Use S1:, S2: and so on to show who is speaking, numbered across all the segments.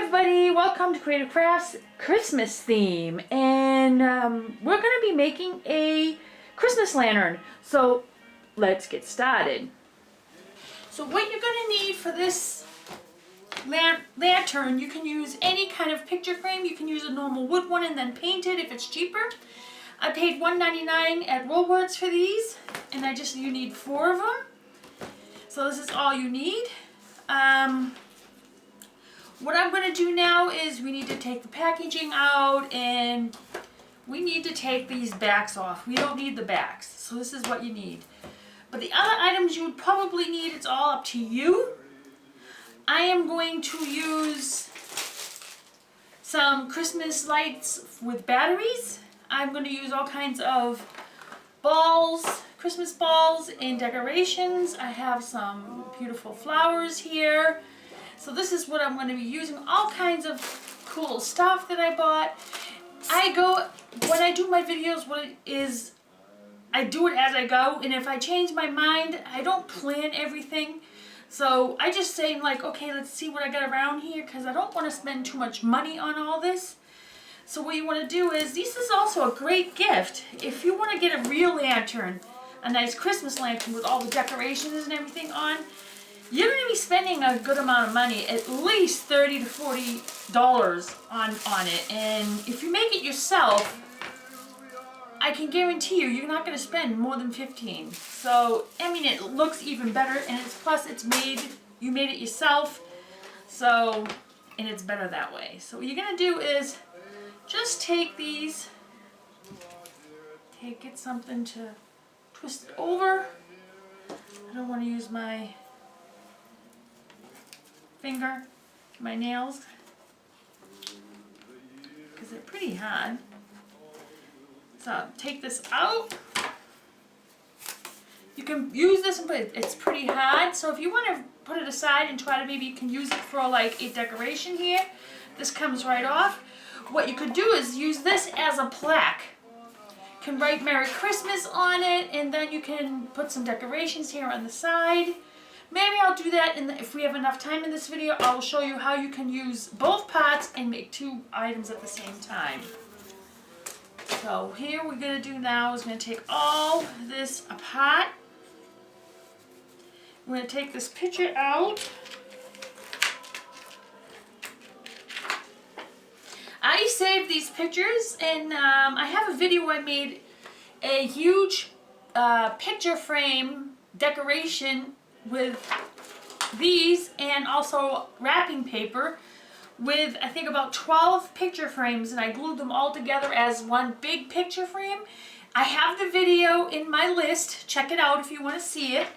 S1: everybody, welcome to Creative Crafts Christmas theme, and we're going to be making a Christmas lantern, so let's get started. So what you're going to need for this lantern, you can use any kind of picture frame. You can use a normal wood one and then paint it if it's cheaper. I paid $1.99 at Woolworths for these, and you need 4 of them. So this is all you need. What I'm going to do now is we need to take the packaging out and we need to take these backs off. We don't need the backs, so this is what you need. But the other items you would probably need, it's all up to you. I am going to use some Christmas lights with batteries. I'm going to use all kinds of balls, Christmas balls and decorations. I have some beautiful flowers here. So this is what I'm going to be using, all kinds of cool stuff that I bought. When I do my videos, I do it as I go, and if I change my mind, I don't plan everything. So I just say, like, okay, let's see what I got around here, because I don't want to spend too much money on all this. So what you want to do is, this is also a great gift. If you want to get a real lantern, a nice Christmas lantern with all the decorations and everything on, you're going to be spending a good amount of money, at least $30 to $40 on it. And if you make it yourself, I can guarantee you're not going to spend more than $15. So, I mean, it looks even better, and you made it yourself, so, and it's better that way. So what you're going to do is just take these, get something to twist it over. I don't want to use my finger, my nails, because they're pretty hard. So take this out. You can use this and it's pretty hard, so if you want to put it aside and try to, maybe you can use it for like a decoration here. This comes right off. What you could do is use this as a plaque. You can write Merry Christmas on it, and then you can put some decorations here on the side. Maybe I'll do that, and if we have enough time in this video, I'll show you how you can use both parts and make 2 items at the same time. So here we're going to do now is going to take all this apart. We're going to take this picture out. I saved these pictures, and I have a video I made, a huge picture frame decoration with these, and also wrapping paper with, I think, about 12 picture frames, and I glued them all together as one big picture frame. I have the video in my list. Check it out if you want to see it.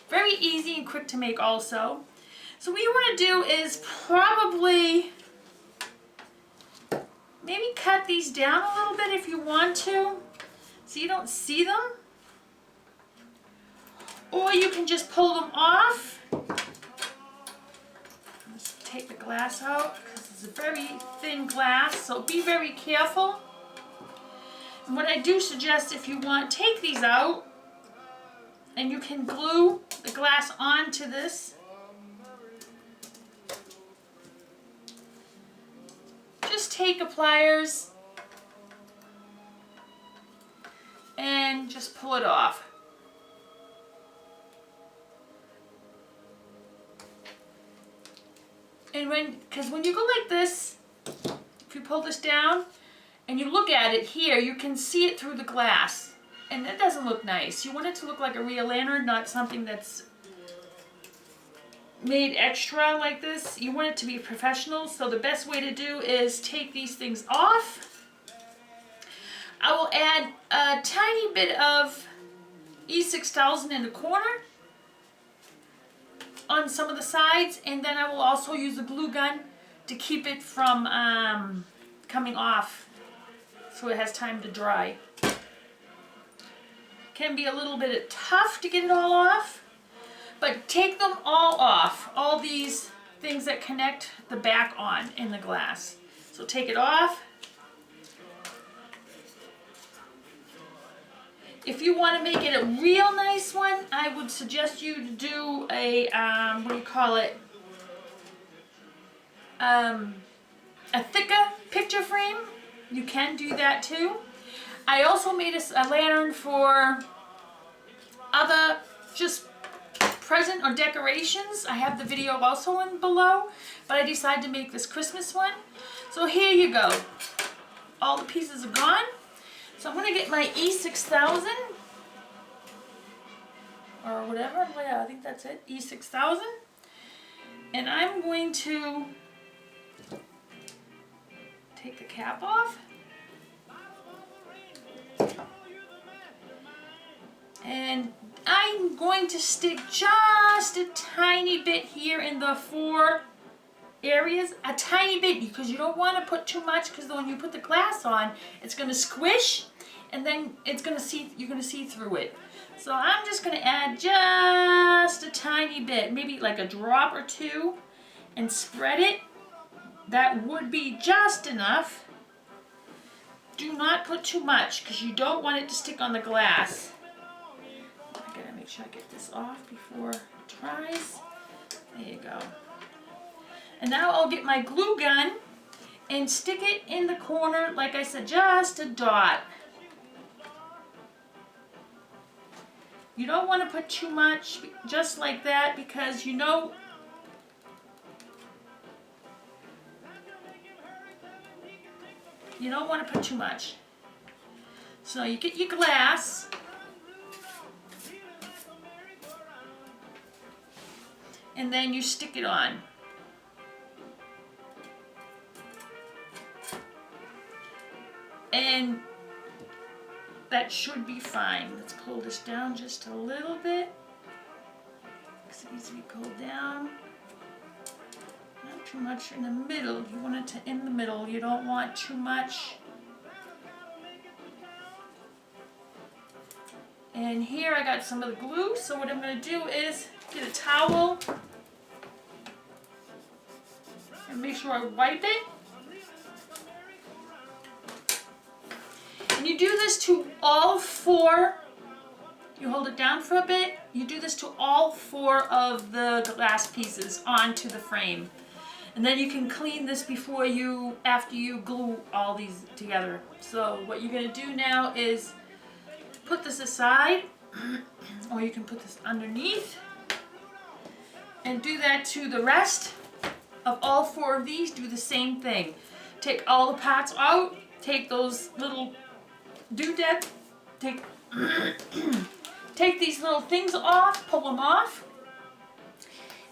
S1: Very easy and quick to make also. So what you want to do is probably maybe cut these down a little bit if you want to, so you don't see them. Or you can just pull them off. Let's take the glass out, because it's a very thin glass, so be very careful. And what I do suggest, if you want, take these out, and you can glue the glass onto this. Just take a pliers and just pull it off. And because when you go like this, if you pull this down and you look at it here, you can see it through the glass, and that doesn't look nice. You want it to look like a real lantern, not something that's made extra like this. You want it to be professional, so the best way to do is take these things off. I will add a tiny bit of E6000 in the corner on some of the sides, and then I will also use a glue gun to keep it from coming off, so it has time to dry. Can be a little bit tough to get it all off, but take them all off, all these things that connect the back on in the glass. So take it off. If you want to make it a real nice one, I would suggest you to do a, what do you call it? a thicker picture frame, you can do that too. I also made a lantern for other just present or decorations. I have the video also in below, but I decided to make this Christmas one. So here you go. All the pieces are gone. So I'm going to get my E6000 or whatever. Yeah, I think that's it. E6000. And I'm going to take the cap off. And I'm going to stick just a tiny bit here in the 4 areas, a tiny bit, because you don't want to put too much, because when you put the glass on, it's going to squish, and then it's going to you're going to see through it. So I'm just going to add just a tiny bit, maybe like a drop or 2, and spread it. That would be just enough. Do not put too much, because you don't want it to stick on the glass. I gotta make sure I get this off before it dries. There you go. And now I'll get my glue gun and stick it in the corner, like I said, just a dot. You don't want to put too much, just like that, because you know you don't want to put too much. So you get your glass. And then you stick it on. And that should be fine. Let's pull this down just a little bit, because it needs to be pulled down. Not too much in the middle. You want it to in the middle. You don't want too much. And here I got some of the glue. So what I'm going to do is get a towel and make sure I wipe it. And you do this to all 4. You hold it down for a bit. You do this to all 4 of the glass pieces onto the frame. And then you can clean this after you glue all these together. So what you're going to do now is put this aside, or you can put this underneath, and do that to the rest of all 4 of these. Do the same thing. Take all the parts out, take those little doodads, take these little things off, pull them off,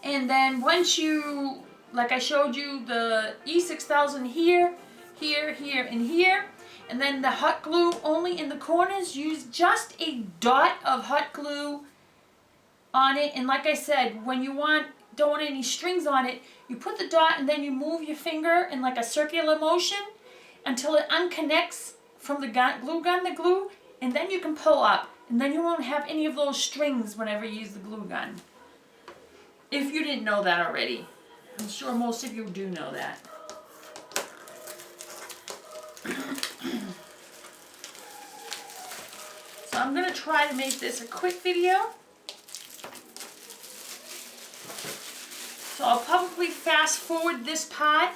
S1: and then once you, like I showed you, the E6000 here, here, here, and here, and then the hot glue only in the corners. Use just a dot of hot glue on it, and like I said, when you don't want any strings on it, you put the dot and then you move your finger in like a circular motion until it unconnects from the glue, and then you can pull up, and then you won't have any of those strings whenever you use the glue gun. If you didn't know that already. I'm sure most of you do know that. So I'm going to try to make this a quick video. So I'll probably fast forward this part.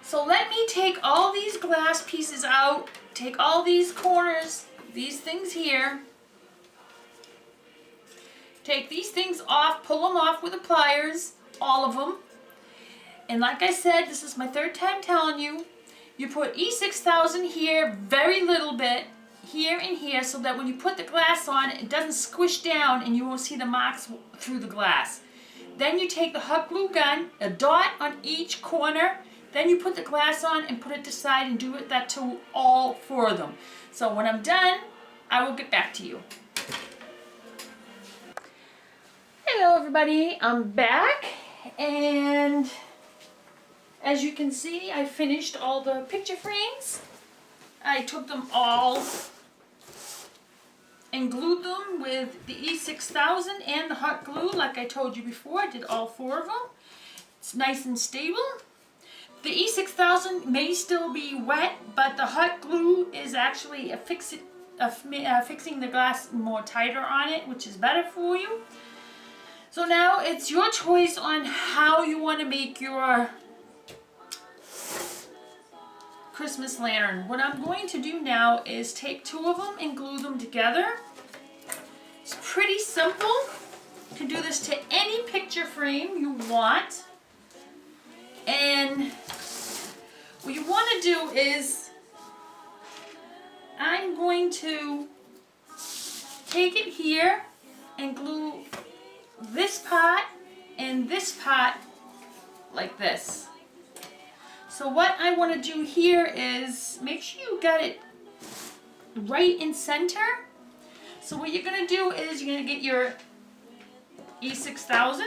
S1: So let me take all these glass pieces out, take all these corners, these things here, take these things off, pull them off with the pliers, all of them. And like I said, this is my 3rd time telling you, you put E6000 here, very little bit, here and here, so that when you put the glass on, it doesn't squish down and you won't see the marks through the glass. Then you take the hot glue gun, a dot on each corner, then you put the glass on and put it aside and do that to all 4 of them. So when I'm done, I will get back to you. Hello everybody, I'm back, and as you can see, I finished all the picture frames. I took them all and glued them with the E6000 and the hot glue like I told you before. I did all 4 of them. It's nice and stable. The E6000 may still be wet, but the hot glue is actually fixing the glass more tighter on it, which is better for you. So now it's your choice on how you want to make your Christmas lantern. What I'm going to do now is take two of them and glue them together. It's pretty simple. You can do this to any picture frame you want. And what you want to do is, I'm going to take it here and glue this part and this part like this. So what I want to do here is make sure you got it right in center. So what you're going to do is you're going to get your E6000.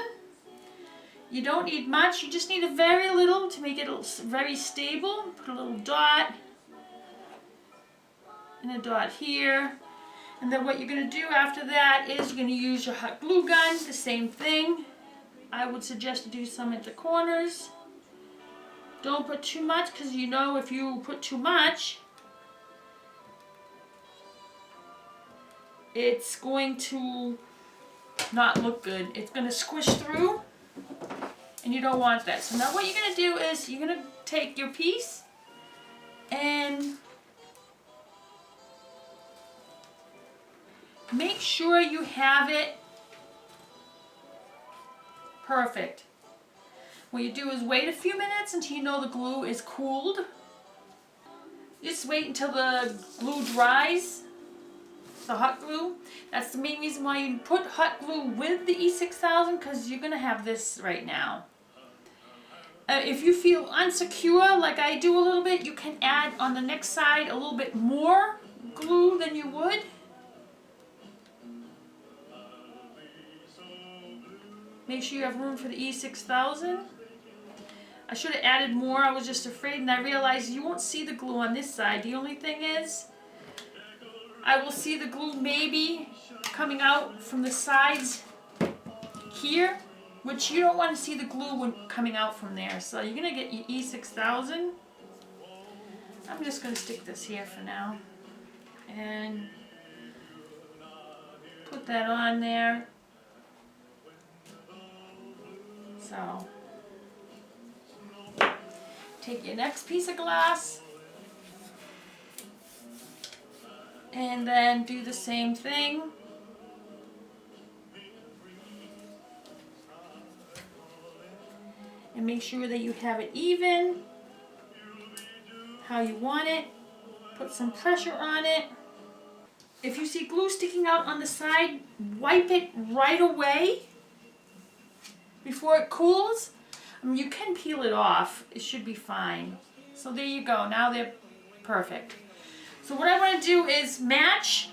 S1: You don't need much, you just need a very little to make it very stable. Put a little dot and a dot here. And then what you're going to do after that is you're going to use your hot glue gun, the same thing. I would suggest to do some at the corners. Don't put too much, because you know if you put too much, it's going to not look good. It's going to squish through, and you don't want that. So now what you're going to do is you're going to take your piece and make sure you have it perfect. What you do is wait a few minutes until you know the glue is cooled. Just wait until the glue dries, the hot glue. That's the main reason why you put hot glue with the E6000, because you're going to have this right now. If you feel unsecure, like I do a little bit, you can add on the next side a little bit more glue than you would. Make sure you have room for the E6000. I should have added more. I was just afraid, and I realized you won't see the glue on this side. The only thing is, I will see the glue maybe coming out from the sides here, which you don't want to see the glue when coming out from there. So you're going to get your E6000. I'm just going to stick this here for now and put that on there. So take your next piece of glass and then do the same thing. And make sure that you have it even, how you want it. Put some pressure on it. If you see glue sticking out on the side, wipe it right away before it cools. You can peel it off. It should be fine. So there you go. Now they're perfect. So what I want to do is match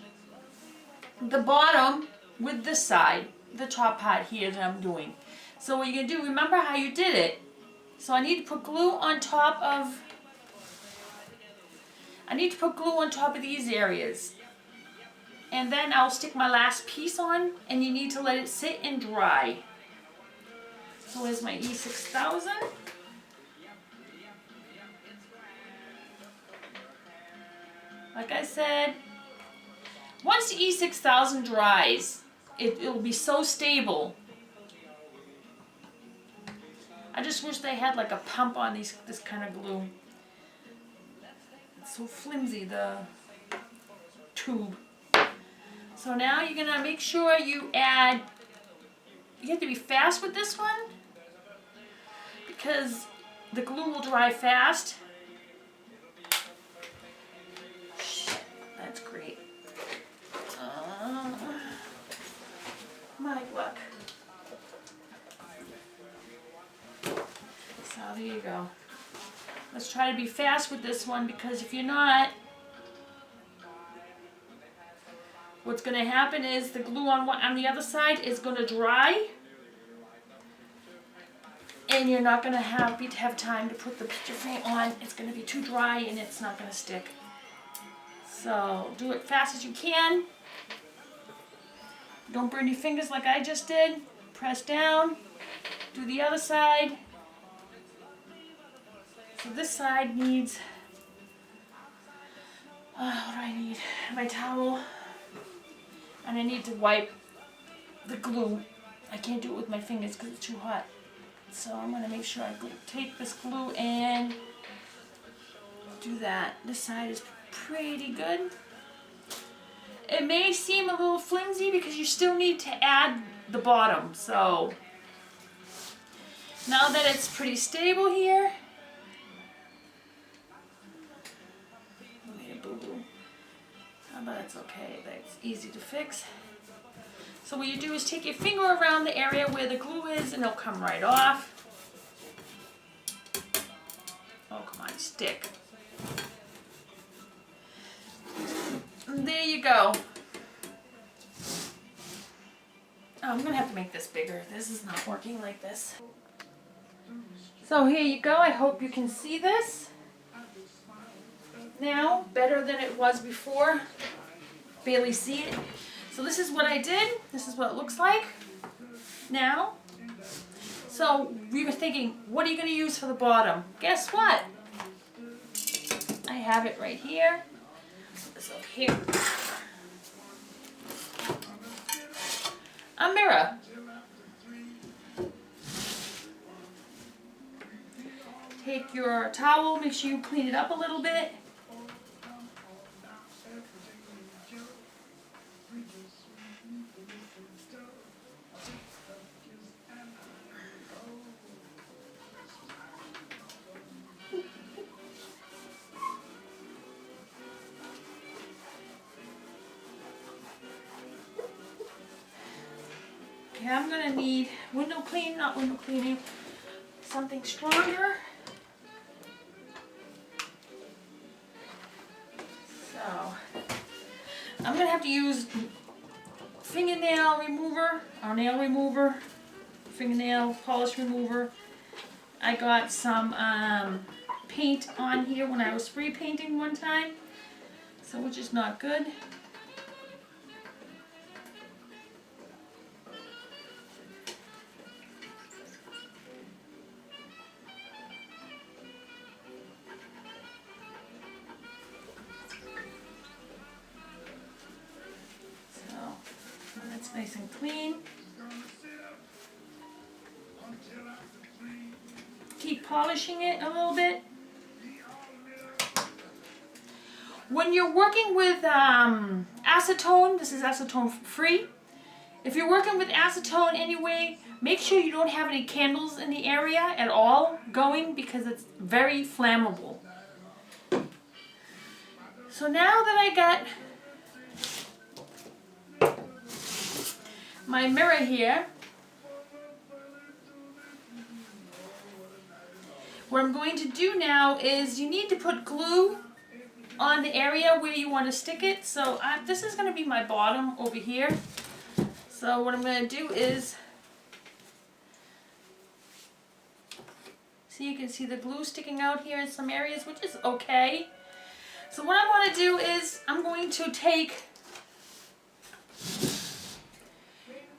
S1: the bottom with this side, the top part here that I'm doing. So what you're going to do, remember how you did it. So I need to put glue on top of these areas. And then I'll stick my last piece on, and you need to let it sit and dry. So here's my E6000. Like I said, once the E6000 dries, it'll be so stable. I just wish they had like a pump on this kind of glue. It's so flimsy, the tube. So now you're gonna make sure you add, you have to be fast with this one because the glue will dry fast. That's great. My luck. So there you go. Let's try to be fast with this one, because if you're not, what's going to happen is the glue on the other side is going to dry, and you're not going to have time to put the picture frame on. It's going to be too dry and it's not going to stick. So do it fast as you can. Don't burn your fingers like I just did. Press down. Do the other side. So this side needs, what do I need? My towel. And I need to wipe the glue. I can't do it with my fingers because it's too hot. So I'm going to make sure I take this glue and do that. This side is pretty good. It may seem a little flimsy because you still need to add the bottom. So now that it's pretty stable here, but it's okay. That's easy to fix. So what you do is take your finger around the area where the glue is and it'll come right off. Oh, come on, stick. And there you go. Oh, I'm gonna have to make this bigger. This is not working like this. So here you go. I hope you can see this now better than it was before. Barely see it. So this is what I did. This is what it looks like now. So we were thinking, what are you going to use for the bottom? Guess what? I have it right here. Put this up here. A mirror. Take your towel, make sure you clean it up a little bit. Okay, I'm gonna need window cleaning, not window cleaning, something stronger. So, I'm gonna have to use fingernail remover, or nail remover, fingernail polish remover. I got some paint on here when I was spray painting one time, so which is not good. That's nice and clean. Keep polishing it a little bit. When you're working with acetone, this is acetone free. If you're working with acetone anyway, make sure you don't have any candles in the area at all going because it's very flammable. So now that I got my mirror here, what I'm going to do now is you need to put glue on the area where you want to stick it. So this is going to be my bottom over here. So what I'm going to do is, so you can see the glue sticking out here in some areas, which is okay. So what I want to do is I'm going to take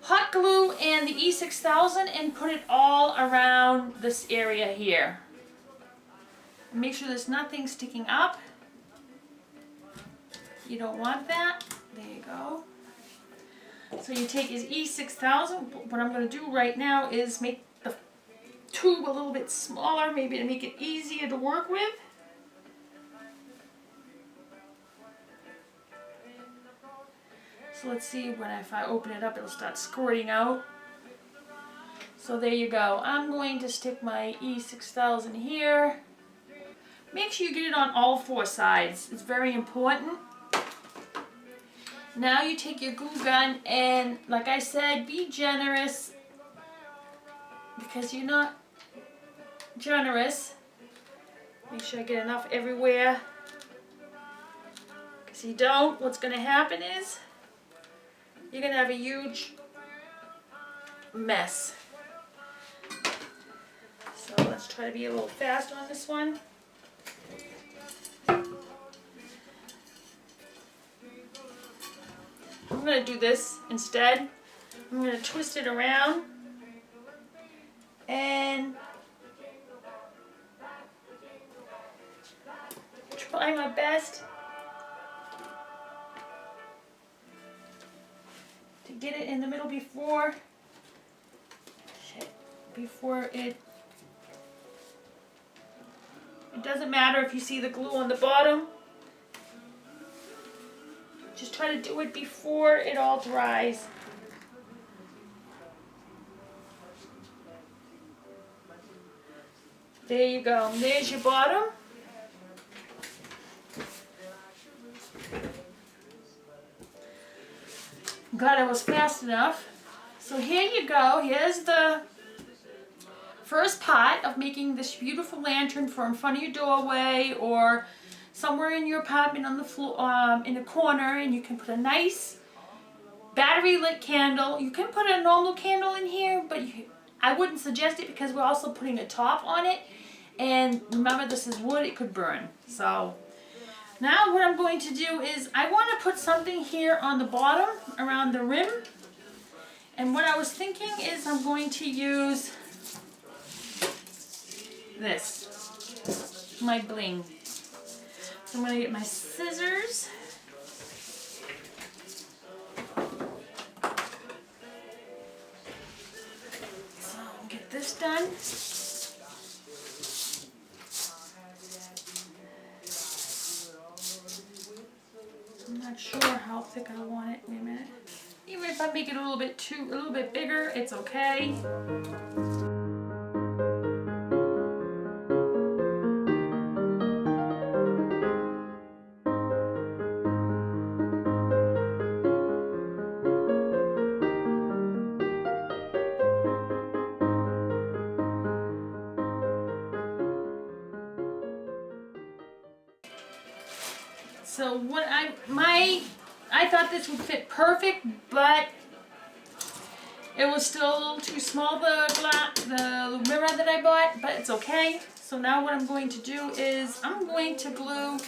S1: hot glue and the E6000 and put it all around this area here. Make sure there's nothing sticking up. You don't want that. There you go. So you take his E6000. What I'm going to do right now is make the tube a little bit smaller, maybe to make it easier to work with. So let's see, if I open it up, it'll start squirting out. So there you go. I'm going to stick my E6000 here. Make sure you get it on all 4 sides. It's very important. Now you take your glue gun and, like I said, be generous. Because you're not generous. Make sure I get enough everywhere. Because you don't, what's going to happen is you're going to have a huge mess. So let's try to be a little fast on this one. I'm going to do this instead. I'm going to twist it around and try my best to get it in the middle before It doesn't matter if you see the glue on the bottom. Just try to do it before it all dries. There you go. There's your bottom. I'm glad I was fast enough. So here you go. Here's the first part of making this beautiful lantern for in front of your doorway or somewhere in your apartment on the floor, in a corner, and you can put a nice battery lit candle. You can put a normal candle in here, but I wouldn't suggest it because we're also putting a top on it. And remember, this is wood, it could burn. So now what I'm going to do is I want to put something here on the bottom around the rim. And what I was thinking is I'm going to use this, my bling. So I'm going to get my scissors. So get this done. I'm not sure how thick I want it. Wait a minute. Even if I make it a little bit bigger, it's okay. So what I thought this would fit perfect, but it was still a little too small, the mirror that I bought, but it's okay. So now what I'm going to do is I'm going to glue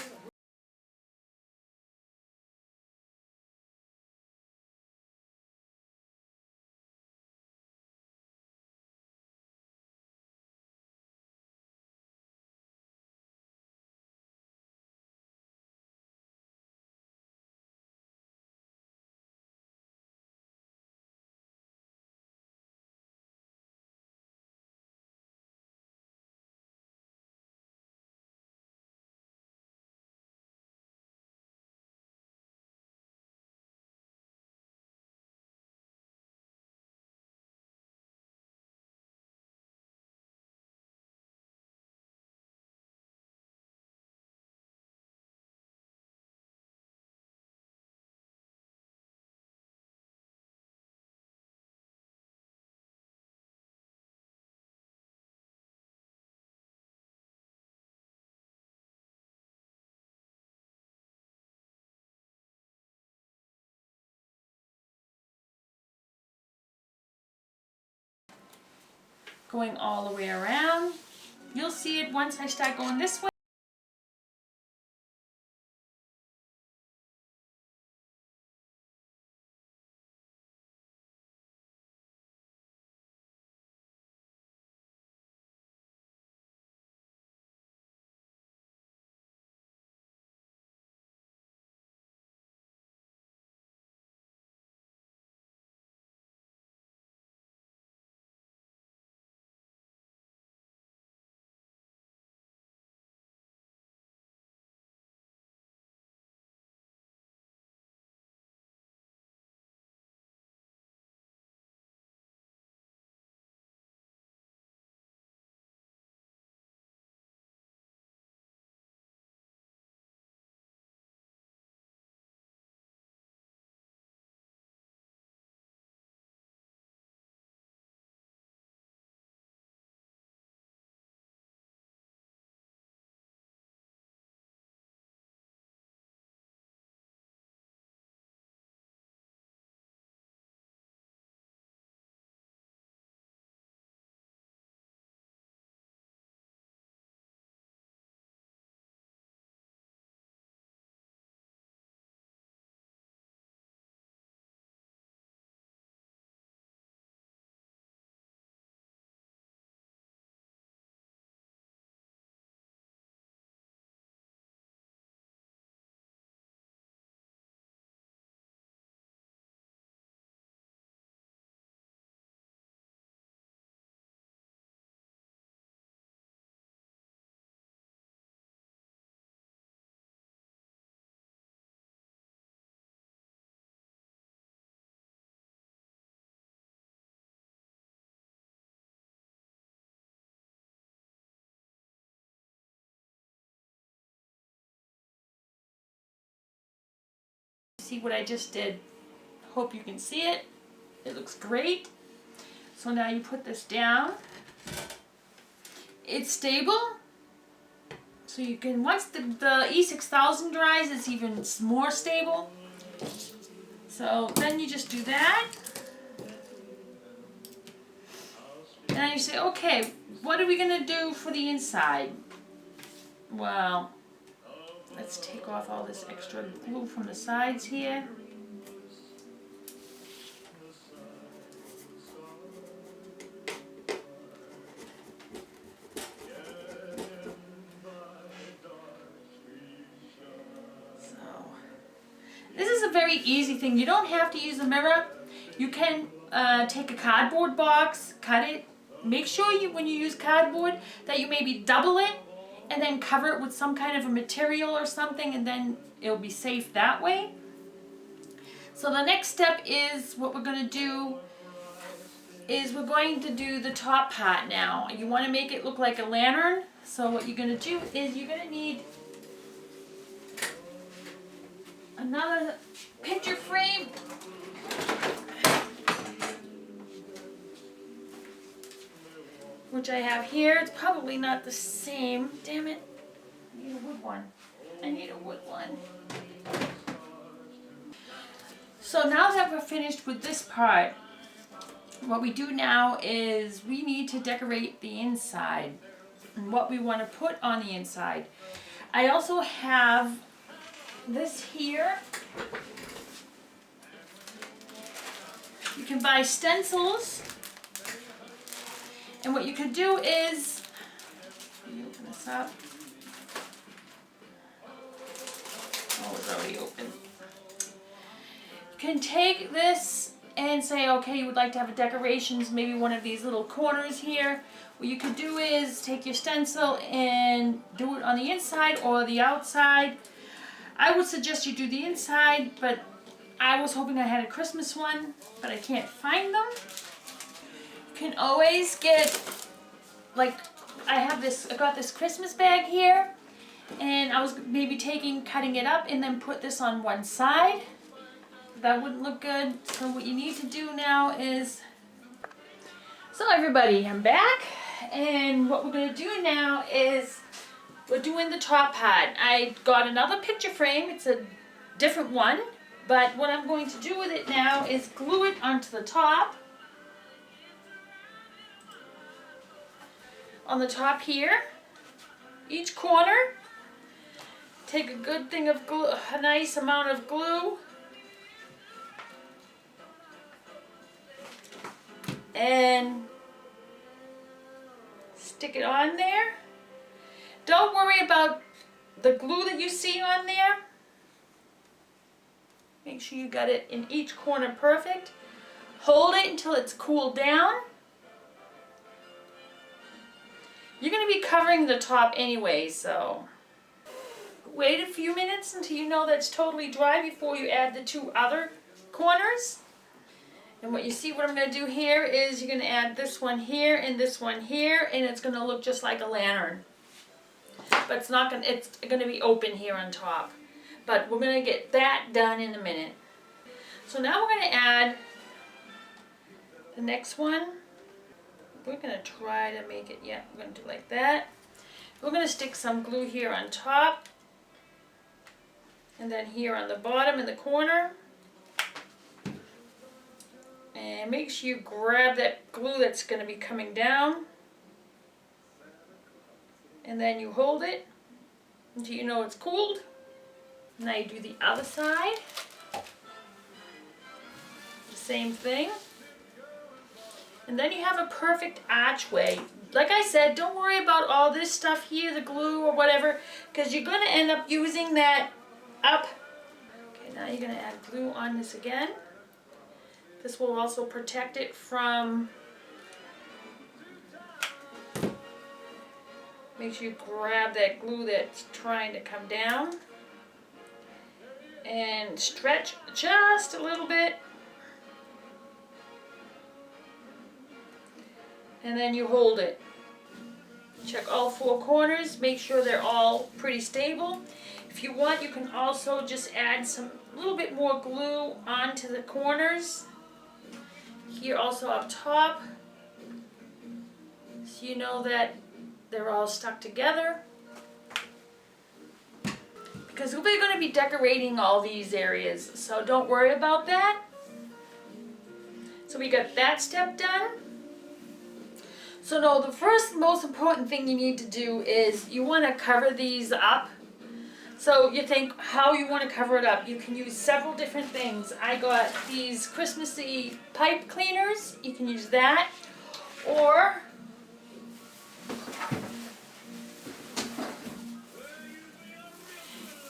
S1: going all the way around. You'll see it once I start going this way. see what I just did. Hope you can see it. It looks great. So now you put this down. It's stable. So you can, once the E6000 dries, it's even more stable. So then you just do that. And then you say, okay, what are we going to do for the inside? Well, let's take off all this extra glue from the sides here. This is a very easy thing. You don't have to use a mirror. You can take a cardboard box, cut it. Make sure you, when you use cardboard, that you maybe double it and then cover it with some kind of a material or something, and then it'll be safe that way. So the next step is, what we're going to do is we're going to do the top part now. You want to make it look like a lantern. So what you're going to do is you're going to need another picture frame. Which I have here. It's probably not the same. Damn it. I need a wood one. I need a wood one. So now that we're finished with this part, what we do now is we need to decorate the inside and what we want to put on the inside. I also have this here. You can buy stencils. And what you could do is, let me open this up. Oh, it's already open. You can take this and say, okay, you would like to have decorations, maybe one of these little corners here. What you could do is take your stencil and do it on the inside or the outside. I would suggest you do the inside, but I was hoping I had a Christmas one, but I can't find them. You can always get, like, I got this Christmas bag here, and I was maybe cutting it up and then put this on one side. That wouldn't look good. So what you need to do now is, so everybody, I'm back, and what we're going to do now is we're doing the top part. I got another picture frame. It's a different one, but what I'm going to do with it now is glue it onto the top. On the top here, each corner, take a good thing of glue, a nice amount of glue, and stick it on there. Don't worry about the glue that you see on there. Make sure you got it in each corner perfect. Hold it until it's cooled down. You're going to be covering the top anyway, so wait a few minutes until you know that's totally dry before you add the two other corners. And what you see, what I'm going to do here is you're going to add this one here and this one here, and it's going to look just like a lantern. But it's not going to, it's going to be open here on top. But we're going to get that done in a minute. So now we're going to add the next one. We're going to try to make it, yeah, we're going to do like that. We're going to stick some glue here on top. And then here on the bottom in the corner. And make sure you grab that glue that's going to be coming down. And then you hold it until you know it's cooled. Now you do the other side. The same thing. And then you have a perfect archway. Like I said, don't worry about all this stuff here, the glue or whatever, because you're going to end up using that up. Okay, now you're going to add glue on this again. This will also protect it from, make sure you grab that glue that's trying to come down and stretch just a little bit. And then you hold it. Check all four corners, make sure they're all pretty stable. If you want, you can also just add some a little bit more glue onto the corners. Here also up top, so you know that they're all stuck together. Because we're going to be decorating all these areas, so don't worry about that. So we got that step done. So now the first most important thing you need to do is you want to cover these up. So you think how you want to cover it up. You can use several different things. I got these Christmassy pipe cleaners. You can use that. Or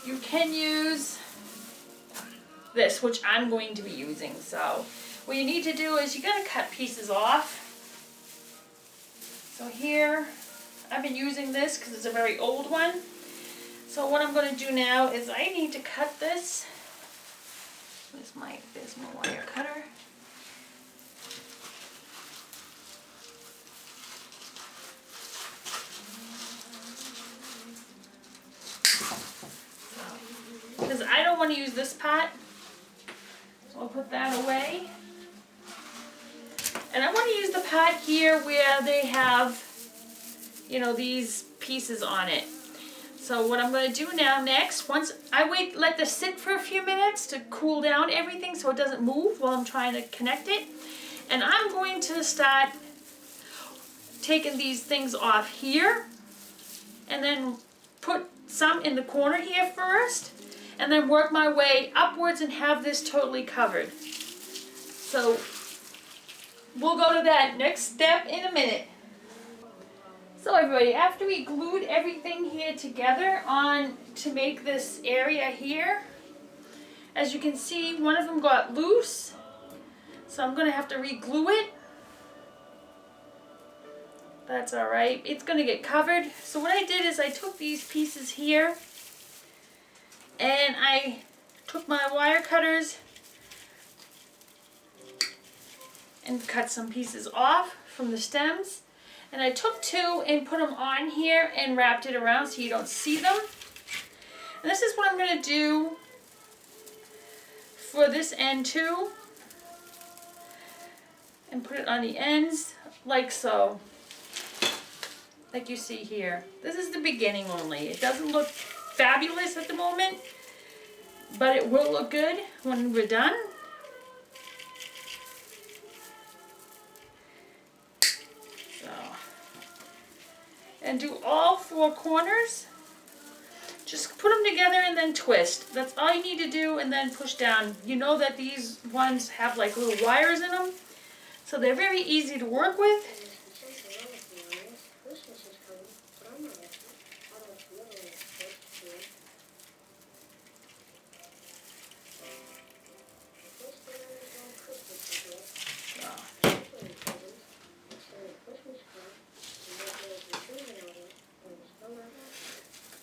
S1: you can use this, which I'm going to be using. So what you need to do is you got to cut pieces off. So here, I've been using this because it's a very old one. So what I'm going to do now is I need to cut this. There's my wire cutter. Because I don't want to use this pot, so I'll put that away. And I want to use the pot here where they have, you know, these pieces on it. So what I'm going to do now next, once I let this sit for a few minutes to cool down everything so it doesn't move while I'm trying to connect it. And I'm going to start taking these things off here and then put some in the corner here first and then work my way upwards and have this totally covered. So we'll go to that next step in a minute. So everybody, after we glued everything here together on to make this area here, as you can see, one of them got loose, so I'm going to have to re-glue it. That's alright, it's going to get covered. So what I did is I took these pieces here and I took my wire cutters and cut some pieces off from the stems. And I took two and put them on here and wrapped it around so you don't see them. And this is what I'm going to do for this end too. And put it on the ends like so. Like you see here. This is the beginning only. It doesn't look fabulous at the moment, but it will look good when we're done. And do all four corners. Just put them together and then twist. That's all you need to do, and then push down. You know that these ones have like little wires in them, so they're very easy to work with.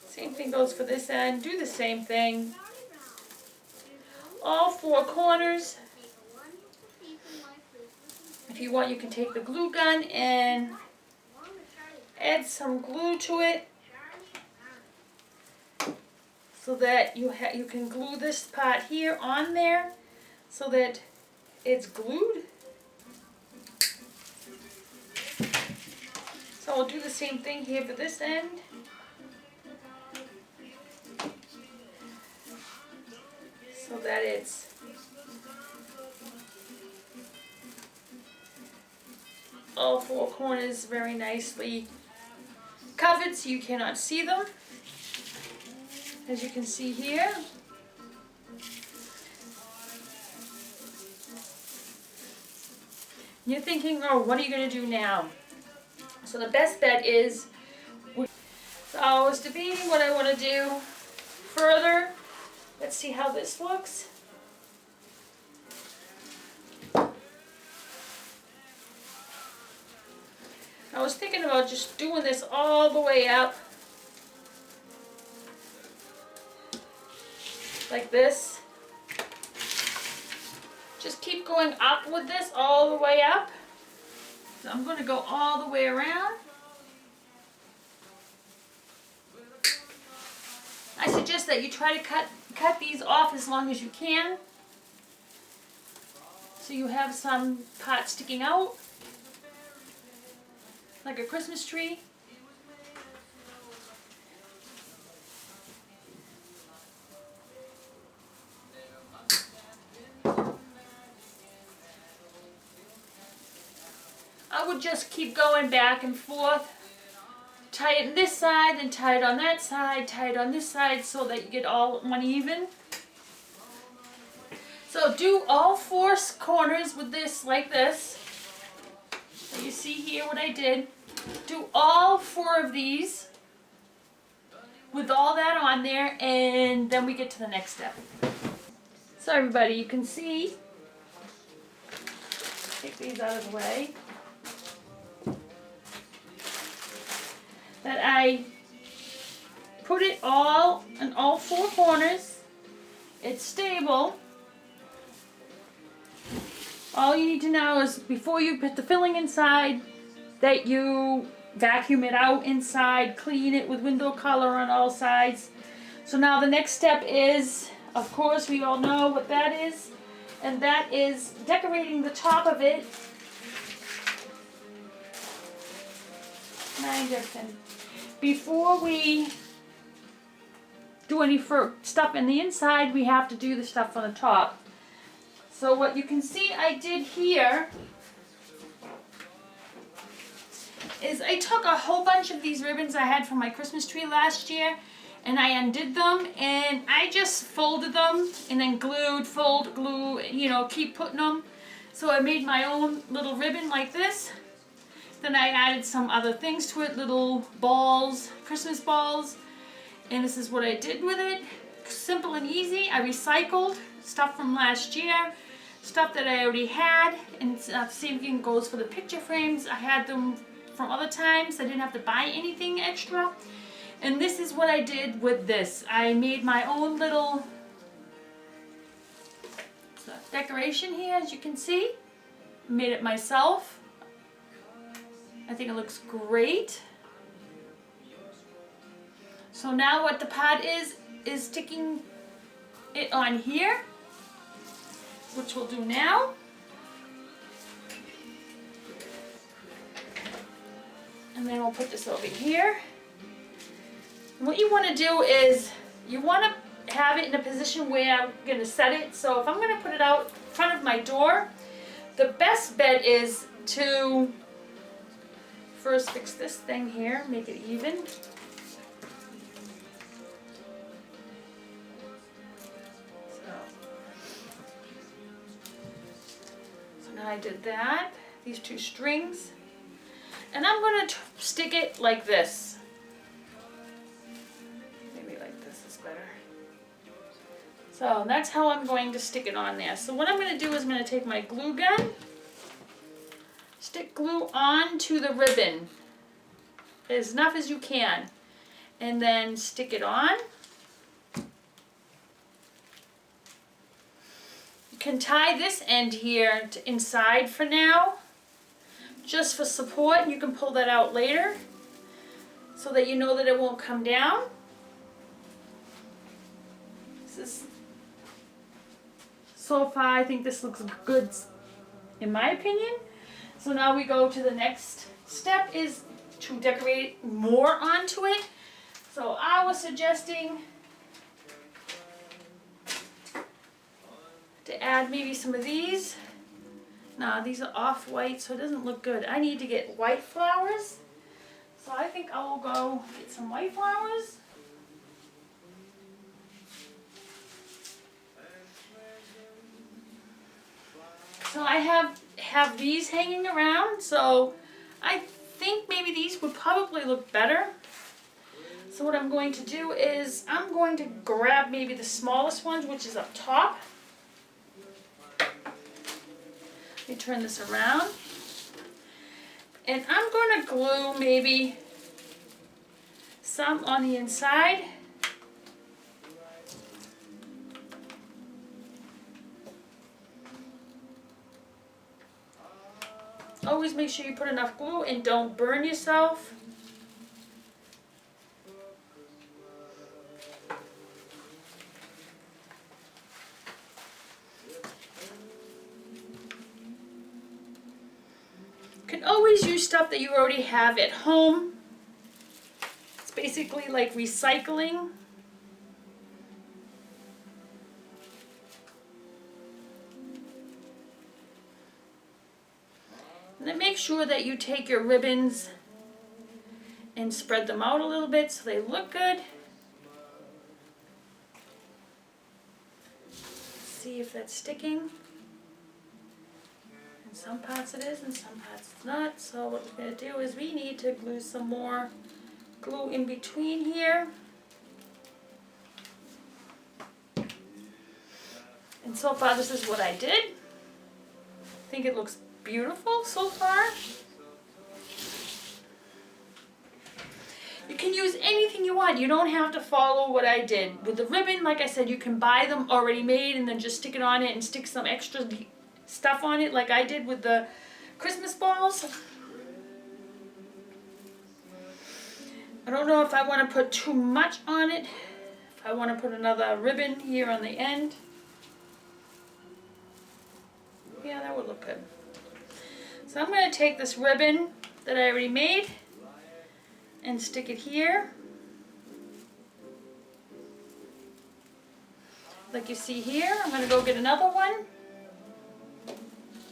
S1: Same thing goes for this end. Do the same thing. All four corners. If you want, you can take the glue gun and add some glue to it so that you can glue this part here on there so that it's glued. So I'll do the same thing here for this end. So that it's all four corners very nicely covered so you cannot see them, as you can see here. You're thinking, oh, what are you going to do now? So the best bet is, so I was debating what I want to do further. Let's see how this looks. I was thinking about just doing this all the way up. Like this. Just keep going up with this all the way up. So I'm going to go all the way around. I suggest that you try to cut these off as long as you can. So you have some part sticking out, like a Christmas tree. I would just keep going back and forth. Tie it on this side, then tie it on that side, tie it on this side so that you get all uneven. So do all 4 corners with this like this. So you see here what I did. Do all 4 of these with all that on there, and then we get to the next step. So everybody, you can see, take these out of the way, that I put it all in all 4 corners. It's stable. All you need to know is before you put the filling inside, that you vacuum it out inside, clean it with window color on all sides. So now the next step is, of course, we all know what that is, and that is decorating the top of it. Before we do any stuff in the inside, we have to do the stuff on the top. So what you can see I did here is I took a whole bunch of these ribbons I had from my Christmas tree last year, and I undid them, and I just folded them and then glued, fold, glue, you know, keep putting them. So I made my own little ribbon like this. Then I added some other things to it, little balls, Christmas balls, and this is what I did with it. Simple and easy. I recycled stuff from last year, stuff that I already had, and same thing goes for the picture frames. I had them from other times. I didn't have to buy anything extra. And this is what I did with this. I made my own little decoration here, as you can see. Made it myself. I think it looks great. So now what the pad is sticking it on here, which we'll do now. And then we'll put this over here. And what you want to do is you want to have it in a position where I'm going to set it. So if I'm going to put it out in front of my door, the best bet is to first fix this thing here, make it even. So now I did that, these 2 strings. And I'm going to stick it like this. Maybe like this is better. So that's how I'm going to stick it on there. So what I'm going to do is I'm going to take my glue gun, stick glue onto the ribbon as enough as you can, and then stick it on. You can tie this end here to inside for now, just for support. You can pull that out later so that you know that it won't come down. This is, so far I think this looks good in my opinion. So now we go to the next step, is to decorate more onto it. So I was suggesting to add maybe some of these. Nah, these are off-white, so it doesn't look good. I need to get white flowers. So I think I will go get some white flowers. So I have these hanging around, so I think maybe these would probably look better. So what I'm going to do is I'm going to grab maybe the smallest ones, which is up top. Let me turn this around. And I'm going to glue maybe some on the inside. Always make sure you put enough glue and don't burn yourself. can always use stuff that you already have at home. It's basically like recycling. And then make sure that you take your ribbons and spread them out a little bit so they look good. See if that's sticking. In some parts it is, in some parts it's not. So what we're going to do is we need to glue some more glue in between here. And so far this is what I did. I think it looks beautiful so far. You can use anything you want. You don't have to follow what I did. With the ribbon, like I said, you can buy them already made and then just stick it on it and stick some extra stuff on it like I did with the Christmas balls. I don't know if I want to put too much on it. If I want to put another ribbon here on the end. Yeah, that would look good. So I'm going to take this ribbon that I already made and stick it here. Like you see here, I'm going to go get another one.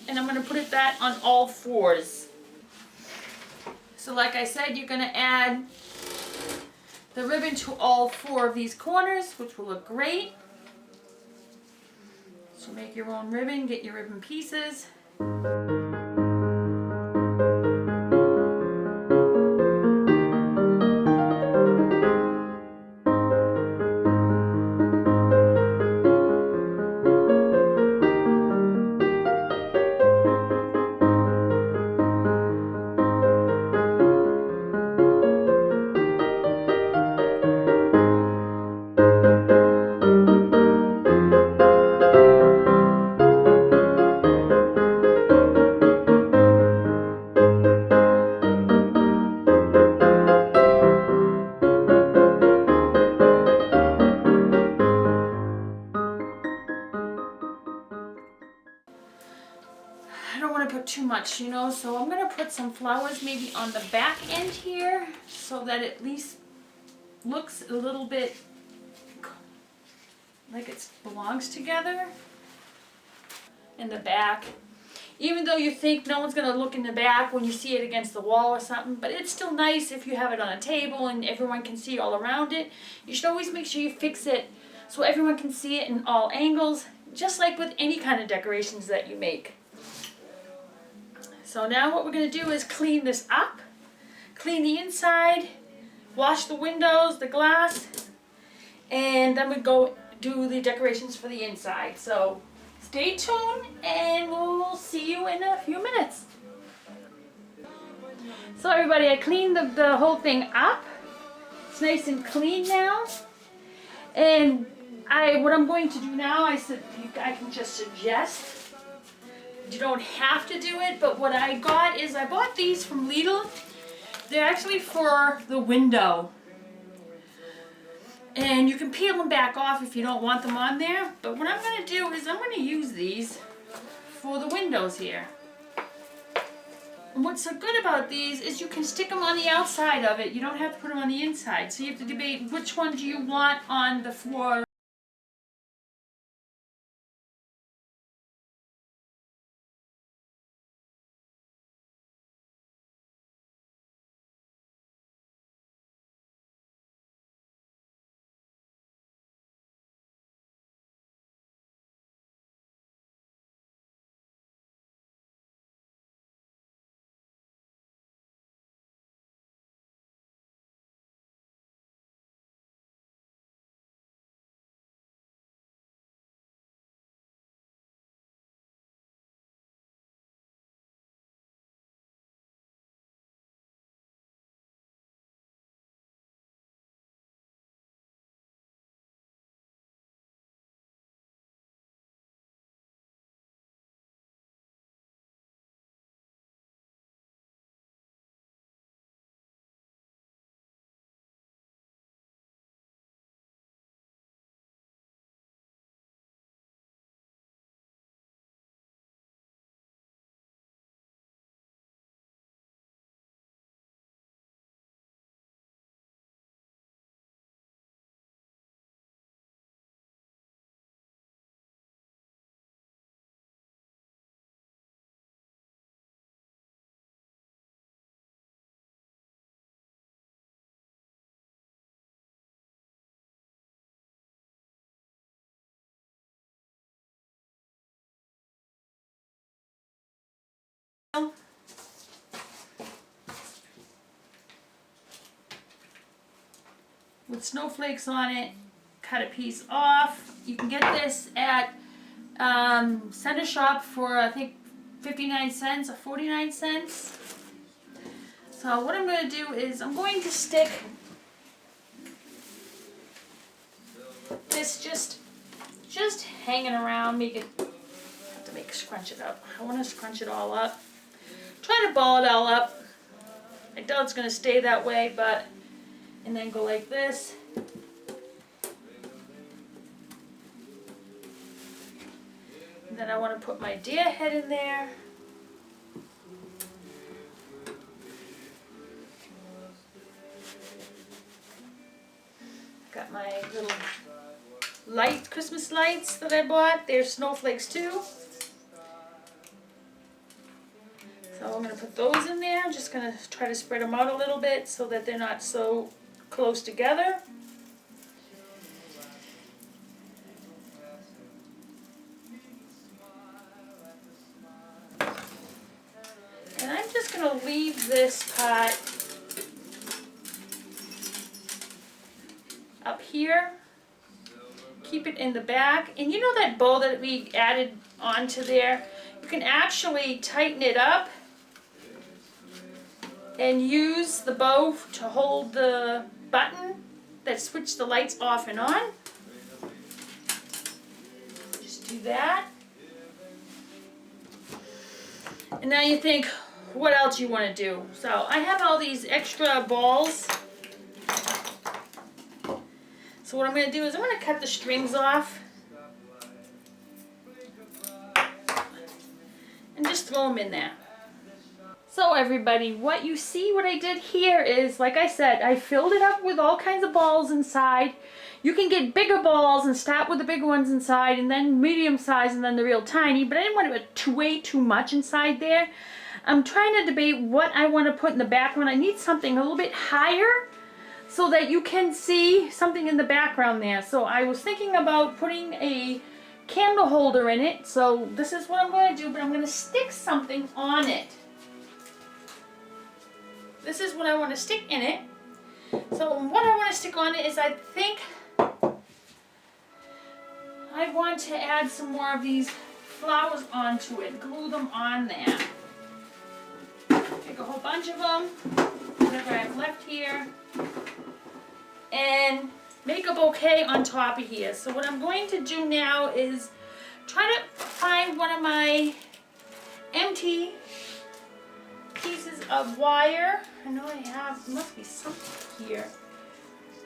S1: And I'm going to put that on all fours. So like I said, you're going to add the ribbon to all four of these corners, which will look great. So make your own ribbon, get your ribbon pieces. I don't want to put too much, you know, so I'm going to put some flowers maybe on the back end here so that it at least looks a little bit like it belongs together in the back. Even though you think no one's going to look in the back when you see it against the wall or something, but it's still nice if you have it on a table and everyone can see all around it. You should always make sure you fix it so everyone can see it in all angles, just like with any kind of decorations that you make. So now what we're going to do is clean this up, clean the inside, wash the windows, the glass, and then we go do the decorations for the inside. So stay tuned and we'll see you in a few minutes. So everybody, I cleaned the whole thing up. It's nice and clean now. And what I'm going to do now, I can just suggest. You don't have to do it, but what I got is I bought these from Lidl. They're actually for the window. And you can peel them back off if you don't want them on there. But what I'm going to do is I'm going to use these for the windows here. And what's so good about these is you can stick them on the outside of it. You don't have to put them on the inside. So you have to debate which one do you want on the floor. with snowflakes on it. Cut a piece off. You can get this at Center Shop for I think 59 cents or 49 cents. So what I'm going to do is I'm going to stick this just hanging around. Scrunch it up. I want to scrunch it all up. Try to ball it all up. I doubt it's going to stay that way, but and then go like this. And then I want to put my deer head in there. Got my little Christmas lights that I bought. They're snowflakes too. So I'm going to put those in there. I'm just going to try to spread them out a little bit so that they're not so close together. And I'm just going to leave this pot up here. Keep it in the back. And you know that bow that we added onto there? You can actually tighten it up and use the bow to hold the button that switches the lights off and on. Just do that. And now you think, what else you want to do? So I have all these extra balls. So what I'm going to do is I'm going to cut the strings off and just throw them in there. So everybody, what I did here is, like I said, I filled it up with all kinds of balls inside. You can get bigger balls and start with the bigger ones inside, and then medium size, and then the real tiny, but I didn't want to put way too much inside there. I'm trying to debate what I want to put in the background. I need something a little bit higher so that you can see something in the background there. So I was thinking about putting a candle holder in it. So this is what I'm going to do, but I'm going to stick something on it. This is what I want to stick in it. So what I want to stick on it is I think I want to add some more of these flowers onto it. Glue them on there. Take a whole bunch of them, whatever I have left here, and make a bouquet on top of here. So what I'm going to do now is try to find one of my empty pieces of wire. I know I have, must be something here.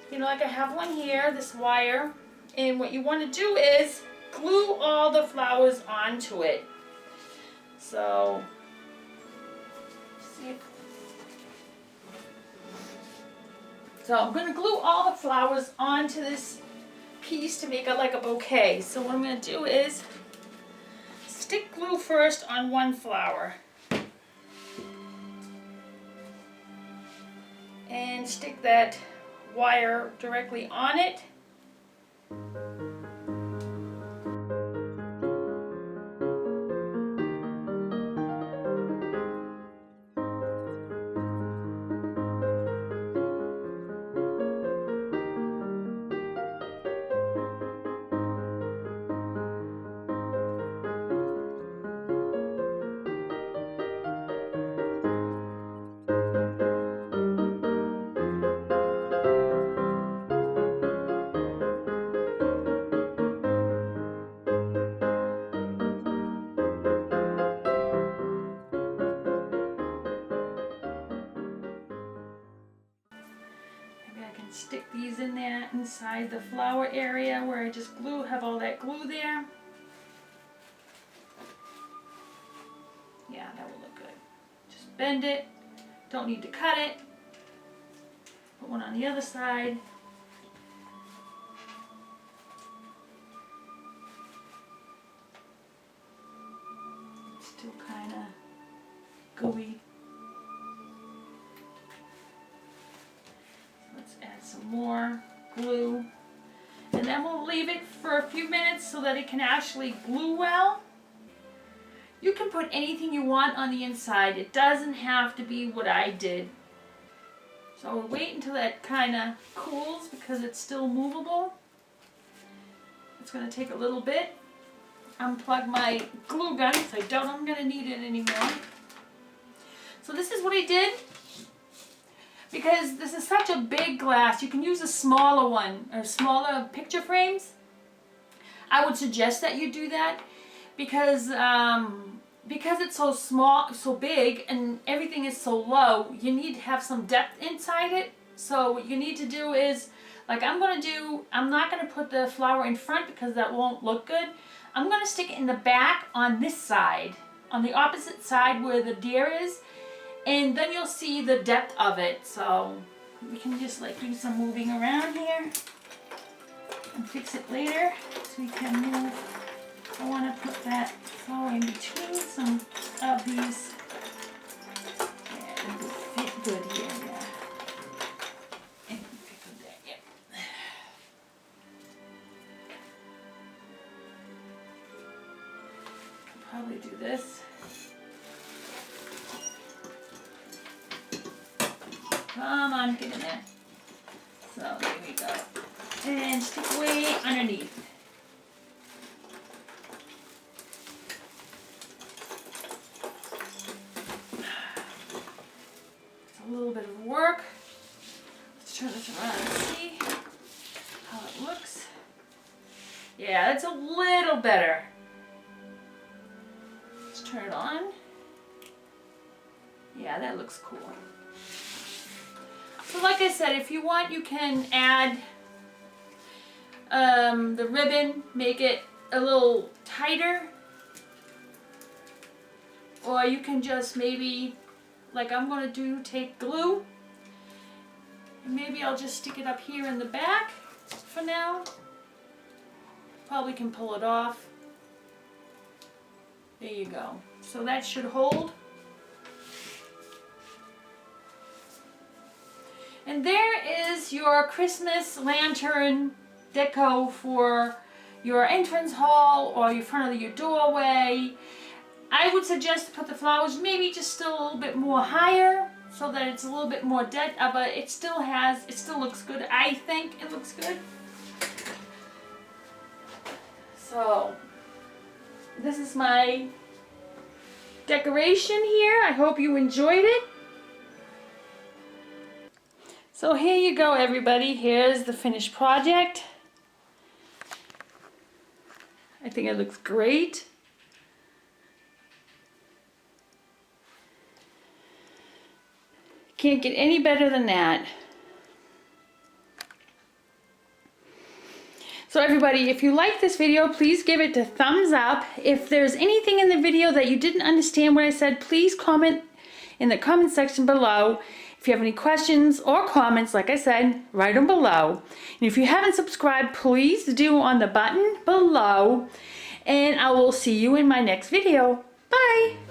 S1: You know, like I have one here, this wire. And what you want to do is glue all the flowers onto it. So, see if, so I'm going to glue all the flowers onto this piece to make it like a bouquet. So what I'm going to do is stick glue first on one flower. And stick that wire directly on it. Stick these in there inside the flower area where I just have all that glue there. Yeah, that will look good. Just bend it. Don't need to cut it. Put one on the other side. Still kind of gooey. Add some more glue, and then we'll leave it for a few minutes so that it can actually glue well. You can put anything you want on the inside. It doesn't have to be what I did. So we'll wait until that kind of cools because it's still movable. It's going to take a little bit. Unplug my glue gun because I'm going to need it anymore. So this is what I did. Because this is such a big glass, you can use a smaller one or smaller picture frames. I would suggest that you do that because it's so small, so big, and everything is so low. You need to have some depth inside it. So what you need to do is, like I'm not going to put the flower in front because that won't look good. I'm going to stick it in the back on this side, on the opposite side where the deer is. And then you'll see the depth of it. So we can just like do some moving around here and fix it later. So we can move. I want to put that flower in between some of these. Yeah, it will fit good here. Yeah. And fit good there. Yep. I'll probably do this. Come on, get in there. So there we go. And stick away underneath. It's a little bit of work. Let's turn this around and see how it looks. Yeah, that's a little better. Let's turn it on. Yeah, that looks cool. So like I said, if you want, you can add the ribbon, make it a little tighter. Or you can just maybe, like I'm going to do, take glue. And maybe I'll just stick it up here in the back for now. Probably can pull it off. There you go. So that should hold. And there is your Christmas lantern deco for your entrance hall or your front of your doorway. I would suggest to put the flowers maybe just still a little bit more higher so that it's a little bit more dead, but it still looks good. I think it looks good. So this is my decoration here. I hope you enjoyed it. So here you go, everybody. Here's the finished project. I think it looks great. Can't get any better than that. So everybody, if you like this video, please give it a thumbs up. If there's anything in the video that you didn't understand what I said, please comment in the comment section below. If you have any questions or comments, like I said, write them below. And if you haven't subscribed, please do on the button below. And I will see you in my next video. Bye!